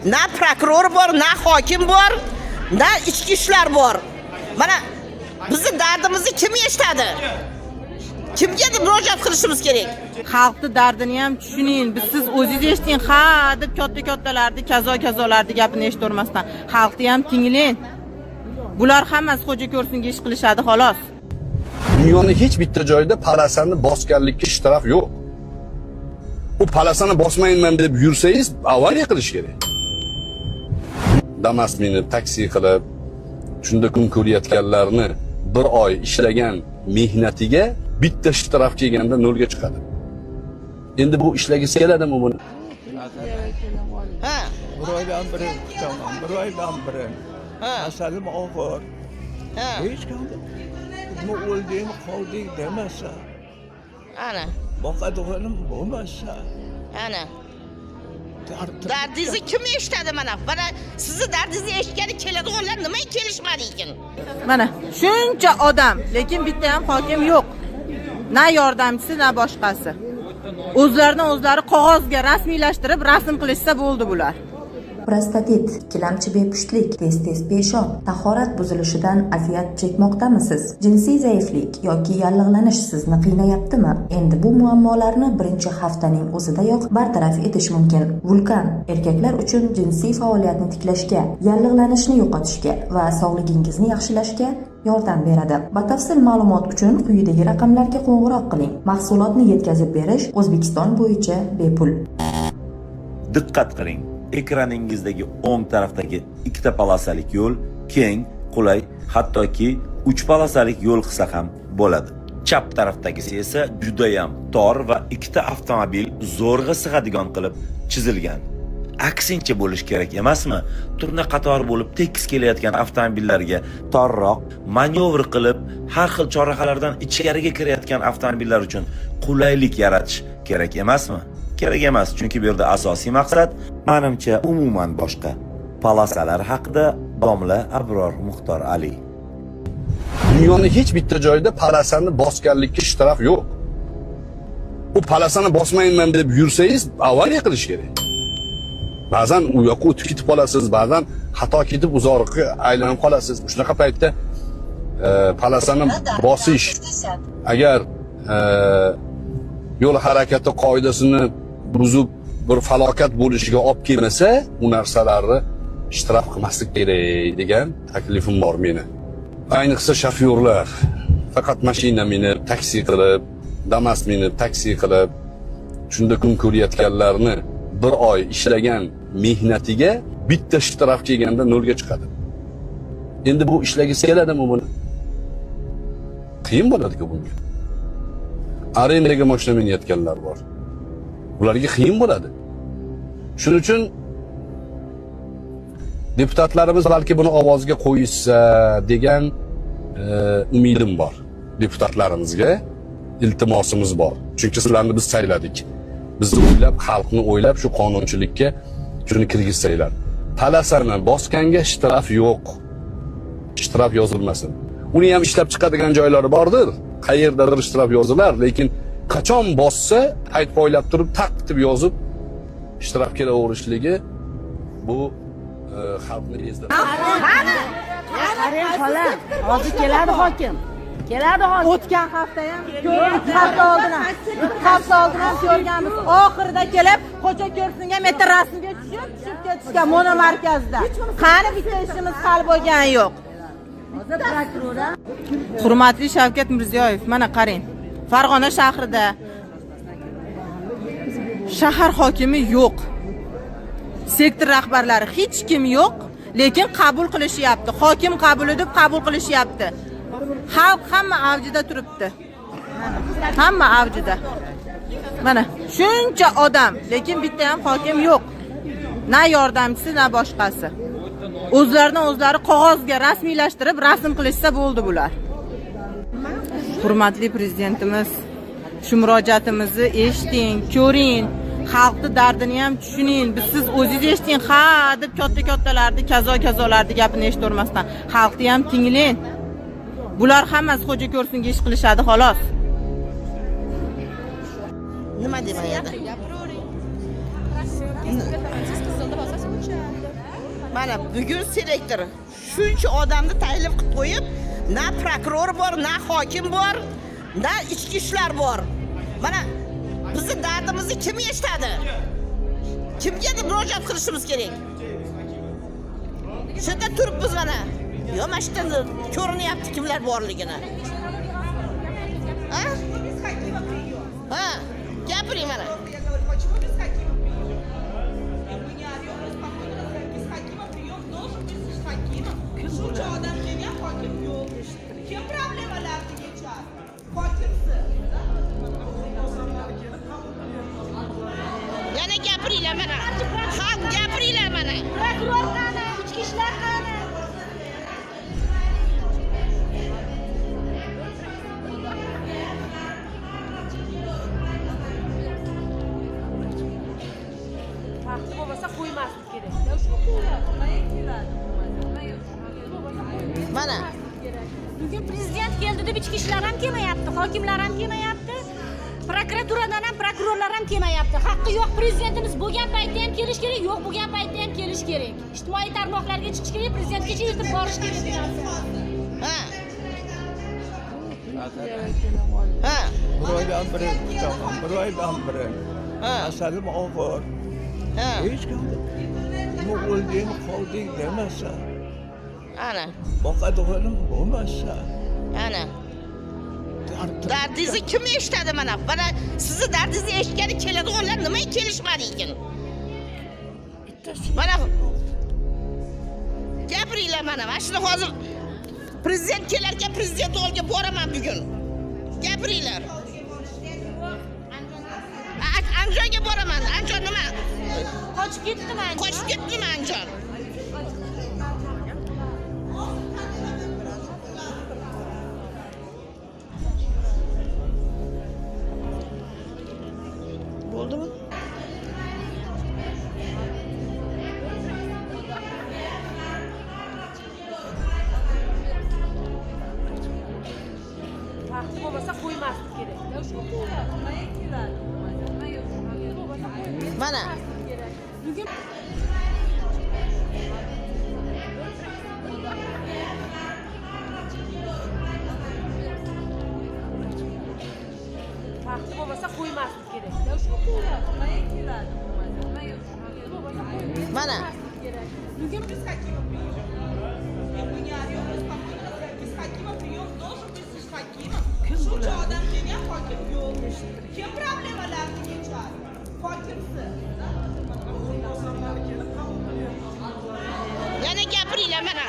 Na prokuror bor, na hokim bor, na ichki ishlar bor. Mana bizni dardimizni kim eshitadi? Kimga murojaat qilishimiz kerak? Xalqni dardini ham tushuning. Siz o'zingiz eshiting, ha deb katta-kattalarni, kazo-kazolarni gapini eshittirmasdan xalqni ham tinglang. Bular hammasi xo'ja ko'rsinga ish qilishadi xolos. Dunyoning hech bitta joyida palasani bosganlikka ishtiraf yo'q. U palasani bosmayman deb yursangiz, avariya qilish kerak. Damas minib, taksi qilib, shunda kun ko'rayotganlarni bir oy ishlagan mehnatiga bitta ishtirof kelganda nolga chiqadi. Endi bu ishlagisi keladimi buni? Ha. Bir oydan biri kutaman, bir oydan biri. Masalim og'ir. Hech qanday nima o'ldingmi, qolding demasa. Ana. Boqadiganim bo'lmasa. Ana. Dardingizni kim eshitadi mana? Mana sizni dardingizni eshitgani keladiganlar nimaga kelishmadi ekan? Mana shuncha odam, lekin bitta ham hokim yo'q. Na yordamchisi, na boshqasi. O'zlaridan o'zlari qog'ozga rasmiylashtirib, rasm qilishsa bo'ldi bular. Prostatit, ikkilamchi bepushtlik, tez-tez peshob, tahorat buzilishidan aziyat chekmoqdamisiz? Jinsiy zaiflik yoki yallig'lanish sizni qiynayaptimi? Endi bu muammolarni birinchi haftaning o'zidayoq bartaraf etish mumkin. Vulkan erkaklar uchun jinsiy faoliyatni tiklashga, yallig'lanishni yo'qotishga va sog'ligingizni yaxshilashga yordam beradi. Batafsil ma'lumot uchun quyidagi raqamlarga qo'ng'iroq qiling. Mahsulotni yetkazib berish O'zbekiston bo'yicha bepul. Diqqat qiling. Ekraningizdagi o'ng tarafdagi ikkita polosalik yo'l keng, qulay, hattoki 3 polosalik yo'l qilsa ham bo'ladi. Chap tarafdagisi esa juda ham tor va ikkita avtomobil zo'rg'a sig'adigan qilib chizilgan. Aksincha bo'lish kerak emasmi? Turna qator bo'lib tekis kelayotgan avtomobillarga torroq manyovr qilib, har xil chorrahalardan ichkariga kirayotgan avtomobillar uchun qulaylik yaratish kerak emasmi? Kerak emas, chunki bu yerda asosiy maqsad menimcha umuman boshqa. Palosalar haqida domla Abror Muxtor Ali. Dunyoning hech bitta joyida palasani bosganlikka ishtiraf yo'q. U palasani bosmayman deb yursangiz, avariya qilish kerak. Ba'zan u yoqqa o'tib ketib qolasiz, ba'zan xato ketib uzoqqa aylanib qolasiz. Shunaqa paytda palasani bosish agar yo'l harakati qoidasini buzib bir falokat bo'lishiga olib kelmasa, u narsalarni ishtirok qilmaslik kerak degan taklifim bor meni. Ayniqsa shofyorlar faqat mashina minib, taksi qilib, Damas minib, taksi qilib, shunda kun ko'rayotganlarni bir oy ishlagan mehnatiga bitta ishtirok kelganda nolga chiqadi. Endi bu ishlagisi keladimi buni? Qiyin bo'ladi-ku bunga. Arendaga mashina minayotganlar bor. Ularga qiyin bo'ladi. Shuning uchun deputatlarimiz balki buni ovozga qo'yishsa degan umidim bor. Deputatlarimizga iltimosimiz bor. Chunki sizlarni biz sayladik. Bizni o'ylab, xalqni o'ylab shu qonunchilikka shuni kirgizsanglar. Palasani bosganga ishtiraf yo'q. Ishtiraf yozilmasin. Uni ham ishlab chiqadigan joylari bordir. Qayerdadir ishtiraf yozilar, lekin qachon bossa, ayt poylab turib taq deb yozib ishtiraf kelaverishligi bu xalqni ezdi. Qarang xola, hozir keladi hokim. Keladi hokim. O'tgan hafta ham hafta oldin ham ko'rganmiz. Oxirida kelib, xo'ja ko'rsinga metr rasmga tushib ketishgan monomarkazda. Qani bitta ishimiz hal bo'lgani yo'q. Hurmatli Shavkat Mirziyoyev, mana qarang. Farg'ona shahrida shahar hokimi yo'q. Sektor rahbarlari hech kim yo'q, lekin qabul qilishyapti. Hokim qabul edib qabul qilishyapti. Xalq hamma avjida turibdi. Hamma avjida. Mana shuncha odam, lekin bitta ham hokim yo'q. Na yordamchisi, na boshqasi. O'zlaridan o'zlari qog'ozga rasmiylashtirib, rasm qilishsa bo'ldi bular. Hurmatli prezidentimiz, shu murojaatimizni eshiting, ko'ring, xalqni dardini ham tushuning. Siz o'zingiz eshiting, ha deb katta-kattalarni, kazo-kazolarni gapini eshittirmasdan xalqni ham tinglang. Bular hammasi xo'ja ko'rsinga ish qilishadi xolos. Nima demayapti? Mana bugun selektor shuncha odamni taklif qilib qo'yib, na prokuror bor, na hokim bor, na ichki ishlar bor. Mana bizni dardimizni kim eshitadi? Kimga deb murojaat qilishimiz kerak? Shunda turibmiz mana. Yo, mana shunda ko'rinyapti kimlar borligini. Ha? Ha, gapiring mana. Kim problemalarni yechadi? Hokimsiz. Yana gapiringlar mana. Xalq gapiringlar mana. Prokuror qani? Ichki ishlar qani? Vaqti bo'lmasa qo'ymaslik kerak. Mana. Bugun prezident keldi deb ichki ishlar ham kelmayapti, hokimlar ham kelmayapti. Prokuraturadan ham prokurorlar ham kelmayapti. Haqqi yo'q prezidentimiz bo'lgan paytda ham kelish kerak, yo'q bo'lgan paytda ham kelish kerak. Ijtimoiy tarmoqlarga chiqish kerak, prezidentgacha yetib borish kerak bu narsa. Ha. Ha. Bir oydan beri kutaman, bir oydan beri. Ha. Masalim og'ir. Ha. Hech kim nima o'lding, qolding demasa, Ana. boqadiganim bo'lmasa, Ana. Dardingizni kim eshitadi mana? Mana sizni dardingizni eshitgani keladiganlar nimaga kelishmadi ekan? Mana gapiringlar mana. Mana shuni hozir prezident kelarkan prezident oldiga boraman bugun. Gapiringlar. Andijonga boraman. Andijon nima? Qochib ketdimi? Qochib ketdimi Andijon? Bo'ldimi? Vaqti bo'lmasa qo'ymaslik kerak. Mana. Bugun vaqti bo'lmasa qo'ymaslik kerak. Mana. Bugun Без Хакимов прием должен быть с Хакимом. Shuncha odam kelgan, hokim yo'q. Kim problemalarni yechadi? Hokimsiz. Yana gapiringlar mana.